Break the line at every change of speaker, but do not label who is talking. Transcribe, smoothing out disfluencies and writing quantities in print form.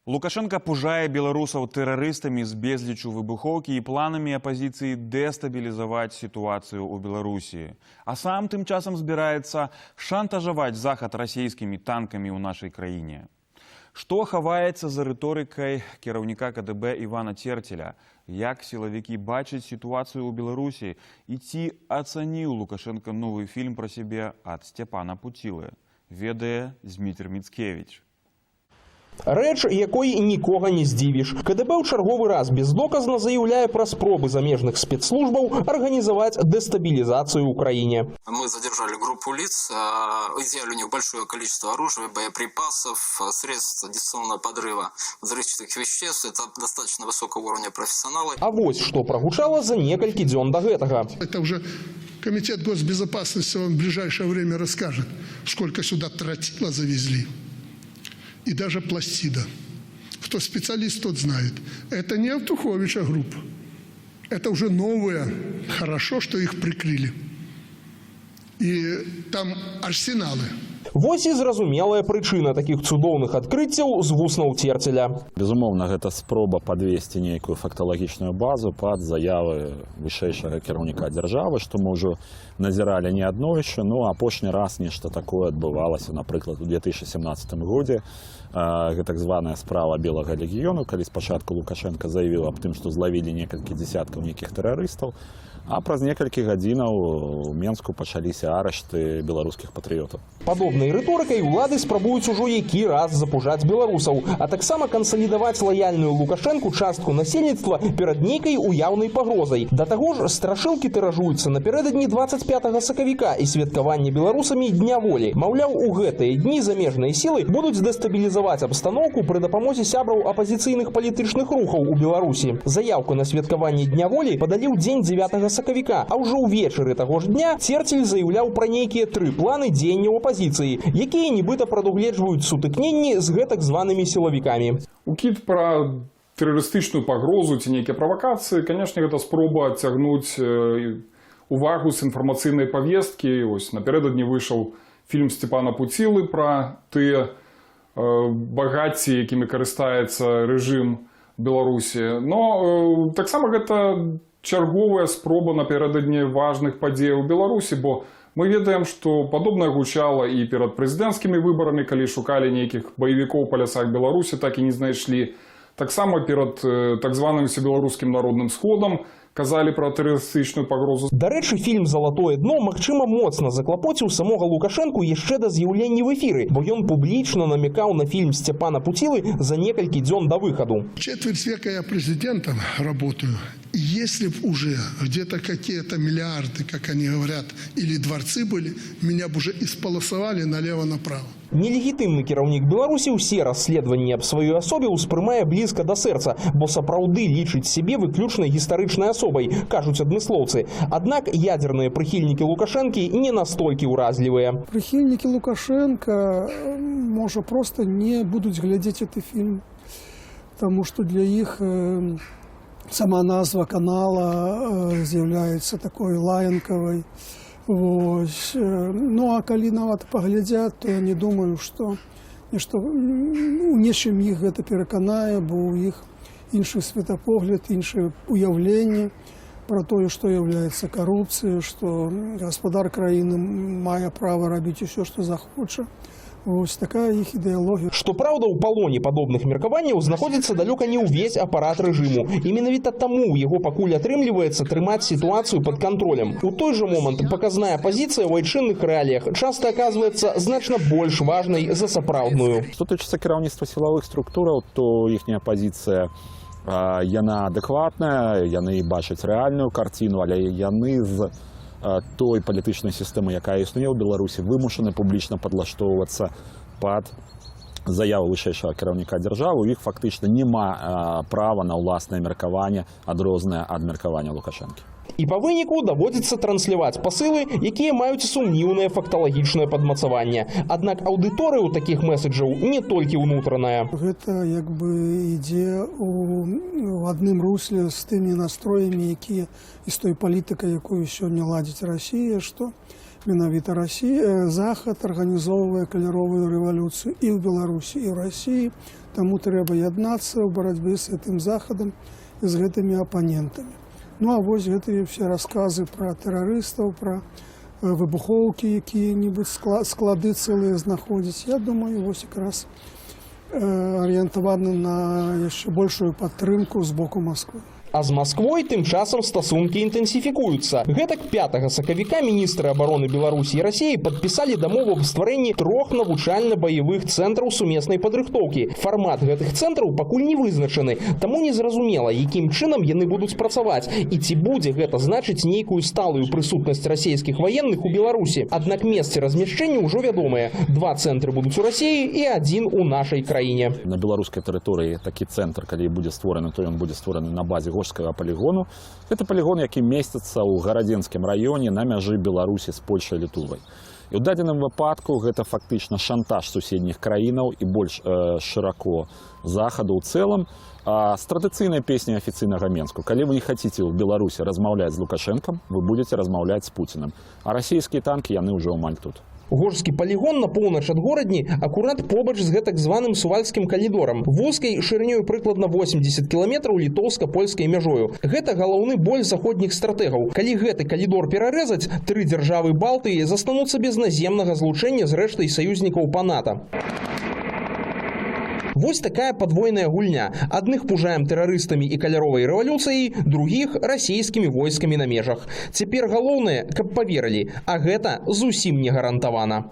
Лукашенко пужае беларусаў тэрарыстамі з безлічу выбухоўкі і планамі апазіцыі дэстабілізаваць сітуацыю ў Беларусі. А сам тым часам збіраецца шантажаваць Захад расійскімі танкамі ў нашай краіне. Што хаваецца за рыторыкай кіраўніка КДБ Івана Церцеля? Як сілавікі бачаць сітуацыю ў Беларусі? І ці ацаніў Лукашенко новы фільм пра сябе ад Сцяпана Пуцілы? Ведае Зміцер Міцкевіч.
Рэч, якой нікога не здзівіш. КДБ ў чарговы раз бездоказна заяўляе пра спробы замежных спецслужбаў арганізаваць дэстабілізацыю ў краіне.
Мы задержали группу лиц, изъяли у них большое количество оружия, боеприпасов, средств дистанционного подрыва взрывчатых веществ. Это достаточно высокого уровня профессионалы.
А вось што прагучала за некалькі дзён да гэтага.
Это уже Комитет госбезопасности вам в ближайшее время расскажет, сколько сюда тротила завезли. И даже пластида. Кто специалист, тот знает. Это не Автуховича группа. Это уже новые. Хорошо, что их прикрыли. И там арсеналы.
Вось і зразумелая прычына такіх цудоўных адкрыццяў з вуснаў Церцеля.
Безумоўна, гэта спроба падвесці нейкую факталагічную базу пад заявы вышэйшага кіраўніка дзяржавы, што мы ўжо назіралі неаднойчы, ну апошні раз нешта такое адбывалася, напрыклад, у 2017 годзе. Гэта так званая справа Белага легіёну, калі спачатку Лукашенко заявіў аб тым, што злавілі некалькі дзесяткаў нейкіх тэрарыстаў, а праз некалькі гадзінаў у Менску пачаліся арышты беларускіх патрыётаў.
Падобнай рыторыкай улады спрабуюць ужо які раз запужаць беларусаў, а таксама кансалідаваць лаяльную Лукашэнку частку насельніцтва перад нейкай уяўнай пагрозай. Да таго ж, страшылкі тыражуюцца напярэдадні 25 сакавіка і святкавання беларусамі Дня волі. Маўляў, у гэтыя дні замежныя сілы будуць дэстабілізаваць абстаноўку пры дапамозе сябраў апазіцыйных палітычных рухаў у Беларусі. Заявку на святкаванне Дня волі падалі ў дзень 9 сакавіка, а ўжо ўвечары таго ж дня Церцель заяўляў пра нейкія 3 планы дзеянняў апазіцыі, якія нібыта прадугледжваюць сутыкненні з гэтак званымі сілавікамі.
Укід пра тэрарыстычную пагрозу ці нейкія правакацыі, канешне, гэта спроба адцягнуць увагу з інфармацыйнай павесткі. Ось напярэдадні выйшаў фільм Сцяпана Пуцілы пра тыя багацці, якімі карыстаецца рэжым Беларусі. Но таксама гэта чарговая спроба напярэдадні важных падзеяў у Беларусі, бо мы ведаем, што падобнае гучала і перад прэзідэнцкімі выбарамі, калі шукалі нейкіх баевікоў па лясах Беларусі, так і не знайшлі. Таксама перад так званым усебеларускім народным сходам казалі пра тэрарыстычную пагрозу.
Дарэчы, фільм «Залатое дно» магчыма моцна заклапоціў самога Лукашэнку яшчэ да з'яўлення в эфіры, бо ён публічна намекаў на фільм Сцяпана Пуцілы за некалькі дзён да выхаду.
Четверть века я президентом работаю. Если бы уже где-то какие-то миллиарды, как они говорят, или дворцы были, меня бы уже исполосовали налево-направо.
Нелегітымны кіраўнік Беларусі ўсе расследаванні аб сваёй асобе ўспрымае блізка да сэрца, бо сапраўды лічыць сябе выключнай гістарычнай асобай, кажуць адмыслоўцы. Аднак ядерныя прыхільнікі Лукашэнкі не настолькі ўразлівыя.
Прыхільнікі Лукашенка, можа, проста не будуць глядзець гэты фільм, таму што для іх сама назва канала з'яўляецца такой лаянкавай. Ну, а калі нават паглядзяць, то я не думаю, што у нечым іх гэта пераканае, бо ў іх іншы светапогляд, іншае уяўленне пра тое, што з'яўляецца карупцыя, што гаспадар краіны мае права рабіць усё, што захоча. Вось такая іх ідэалогія.
Што праўда, у палоне падобных меркаванняў знаходзіцца далёка не ўвесь апарат рэжыму. І менавіта таму ў яго пакуль атрымліваецца трымаць сітуацыю пад кантролем. У той жа момант паказная пазіцыя ў айчынных рэаліях часта аказваецца значна больш важнай за сапраўдную.
Што тычыцца кіраўніцтва сілавых структураў, то іхняя пазіцыя яна адэкватная, яны бачаць рэальную карціну, але яны з той палітычнай сістэмы, якая існуе ў Беларусі, вымушаны публічна падлаштоўвацца пад заяву вышэйшага кіраўніка дзяржавы. У іх фактычна няма права на ўласнае меркаванне, адрознае ад меркавання Лукашэнкі.
І па выніку даводзіцца трансляваць пасылы, якія маюць сумніўнае факталагічнае падмацаванне. Аднак аўдыторыя ў такіх месаджаў не толькі ўнутраная.
Гэта як бы ідзе ў адным русле з тымі настроямі, якія і з той палітыкай, якую сёння ладзіць Расія, што менавіта Захад арганізоўвае каляровую рэвалюцыю і ў Беларусі, і ў Расіі. Таму трэба яднацца ў барацьбе з гэтым Захадам і з гэтымі апанентамі. Ну а вось гэтыя все расказы пра тэрарыстаў, пра выбухоўкі, якія-небудзь склады цэлыя знаходзяць, я думаю, вось якраз арыентаваны на яшчэ большую падтрымку з боку Масквы.
А з Масквой тым часам стасункі інтэнсіфікуюцца. Гэтак 5 сакавіка міністры абароны Беларусі і Расіі падпісалі дамову аб стварэнні 3 навучальна-баявых цэнтраў сумеснай падрыхтоўкі. Фармат гэтых цэнтраў пакуль не вызначаны, таму незразумела, якім чынам яны будуць працаваць і ці будзе гэта значыць нейкую сталую прысутнасць расійскіх ваенных у Беларусі. Аднак месцы размяшчэння ўжо вядомыя. 2 цэнтры будуць у Расіі і 1 у нашай краіне.
На беларускай тэрыторыі такі цэнтр, калі будзе створаны, то ён будзе створаны на базе полігону. Гэта полігон, які месціцца ў Гарадзенскім раёне на мяжы Беларусі з Польшай і Літвай. І ў дадзеным выпадку гэта фактычна шантаж суседніх краінаў і больш шырако Захаду ў цэлым з традыцыйнай песняй афіцыйнага Менску. Калі вы не хаціце ў Беларусі размаўляць з Лукашэнкам, вы будзеце размаўляць з Пуцінам. А расійскія танкі яны ўжо амаль тут.
Горскі палігон на поўнач ад горадні акурат побач з гэтак званым сувальскім калідорам, вузкай шырынёю прыкладна 80 кіламетраў літоўска-польскай мяжою. Гэта галоўны боль заходніх стратэгаў. Калі гэты калідор перарэзаць, 3 дзяржавы Балтыі застануцца без наземнага злучэння з рэштай саюзнікаў па НАТО. Вось такая падвойная гульня. Адных пужаем тэрарыстамі і каляровай рэвалюцыяй, другіх расійскімі войскамі на межах. Цяпер галоўнае, каб паверылі, а гэта зусім не гарантавана.